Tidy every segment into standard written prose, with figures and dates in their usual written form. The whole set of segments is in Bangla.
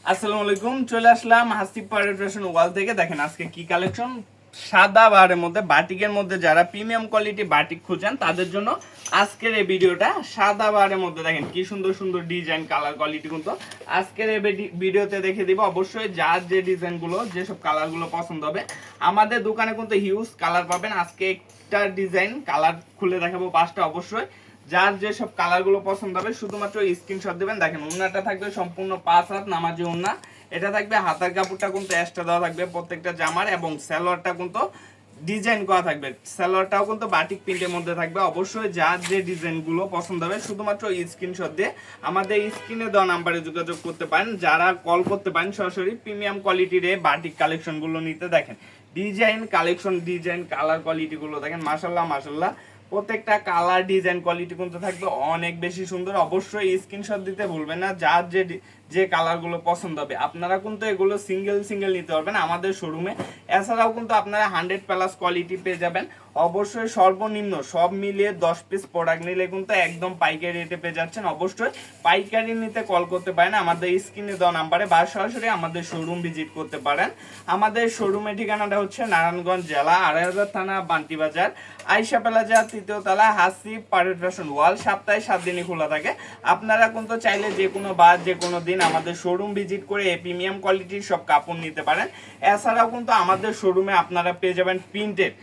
আসসালামু আলাইকুম, চলে আসলাম হাসিব পারভেজ ফ্যাশন ওয়াল থেকে। দেখেন আজকে কি কালেকশন, সাদা বাহারের মধ্যে বাটিকের মধ্যে যারা প্রিমিয়াম কোয়ালিটি বাটিক খুঁজেন তাদের জন্য আজকের এই ভিডিওটা। সাদা বাহারের মধ্যে দেখেন কি সুন্দর সুন্দর ডিজাইন, কালার কোয়ালিটি কিন্তু আজকের এই ভিডিওতে দেখে দিব। অবশ্যই যার যে ডিজাইনগুলো, যেসব কালারগুলো পছন্দ হবে, আমাদের দোকানে কিন্তু হিউজ কালার পাবেন। আজকে একটা ডিজাইন কালার খুলে দেখাবো 5টা। অবশ্যই যার যেসব কালারগুলো পছন্দ হবে শুধুমাত্র স্ক্রিনশট দিবেন। দেখেন ওন্নাটা থাকবে সম্পূর্ণ 5 হাত নামাজি ওন্না। এটা থাকবে হাতার কাপড়টা কিন্তু এক্সট্রা দেওয়া থাকবে প্রত্যেকটা জামার, এবং সালোয়ারটা কিন্তু ডিজাইন করা থাকবে। সালোয়ারটাও কিন্তু বাটিক প্রিন্টের মধ্যে থাকবে। অবশ্যই যার যে ডিজাইনগুলো পছন্দ হবে শুধুমাত্র স্ক্রিনশট দিয়ে আমাদের স্ক্রিনে দেওয়া নাম্বারে যোগাযোগ করতে পারেন। যারা কল করতে পারেন সরাসরি প্রিমিয়াম কোয়ালিটির এই বাটিক কালেকশনগুলো নিতে। দেখেন ডিজাইন কালেকশন, ডিজাইন কালার কোয়ালিটিগুলো দেখেন, মাশাল্লাহ মাশাল্লাহ। প্রত্যেকটা কালার ডিজাইন কোয়ালিটি কিন্তু থাকবে অনেক বেশি সুন্দর। অবশ্যই স্ক্রিনশট দিতে ভুলবেন না। যার যে কালারগুলো পছন্দ হবে আপনারা কিন্তু এগুলো সিঙ্গেল সিঙ্গেল নিতে পারবেন আমাদের শোরুমে। এছাড়াও কিন্তু আপনারা 100+ কোয়ালিটি পেয়ে যাবেন। অবশ্যই সর্বনিম্ন সব মিলিয়ে 10 পিস প্রোডাক্ট নিলে কিন্তু একদম পাইকারি রেটে পেয়ে যাচ্ছেন। অবশ্যই পাইকারি নিতে কল করতে পারেন আমাদের স্ক্রিনে দেওয়া নাম্বারে, বা সরাসরি আমাদের শোরুম ভিজিট করতে পারেন। আমাদের শোরুমের ঠিকানাটা হচ্ছে নারায়ণগঞ্জ জেলা, 2500 থানা, বান্টি বাজার, আইসা প্লাজা, 3য় তলা, হাসিব পারভেজ ফ্যাশন ওয়াল। সপ্তাহে 7 দিনই খোলা থাকে। আপনারা কিন্তু চাইলে যে কোনো বার যে কোনো দিন আমাদের শোরুম ভিজিট করে এই প্রিমিয়াম কোয়ালিটির সব কাপড় নিতে পারেন। এছাড়াও কিন্তু আমাদের শোরুমে আপনারা পেয়ে যাবেন প্রিন্টেড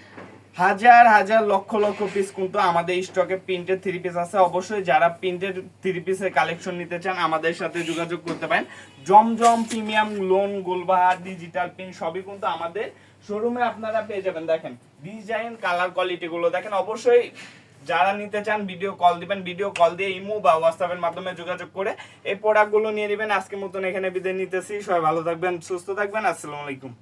হাজার হাজার লক্ষ লক্ষ পিস কিন্তু আমাদের স্টকে প্রিন্টেড 3 পিস আছে। অবশ্যই যারা প্রিন্টেড 3 পিসের কালেকশন নিতে চান আমাদের সাথে যোগাযোগ করতে পারেন। জমজম, premium, loan, Golbahar, digital print সবই কিন্তু আমাদের শোরুমে আপনারা পেয়ে যাবেন। দেখেন ডিজাইন কালার কোয়ালিটি গুলো দেখেন। অবশ্যই যারা নিতে চান ভিডিও কল দিবেন, ভিডিও কল দিয়ে ইমো বা হোয়াটসঅ্যাপের মাধ্যমে যোগাযোগ করে এই প্রোডাক্টগুলো নিয়ে নেবেন। আজকের মতন এখানে বিদায় নিতেছি। সবাই ভালো থাকবেন, সুস্থ থাকবেন। আসসালামু আলাইকুম।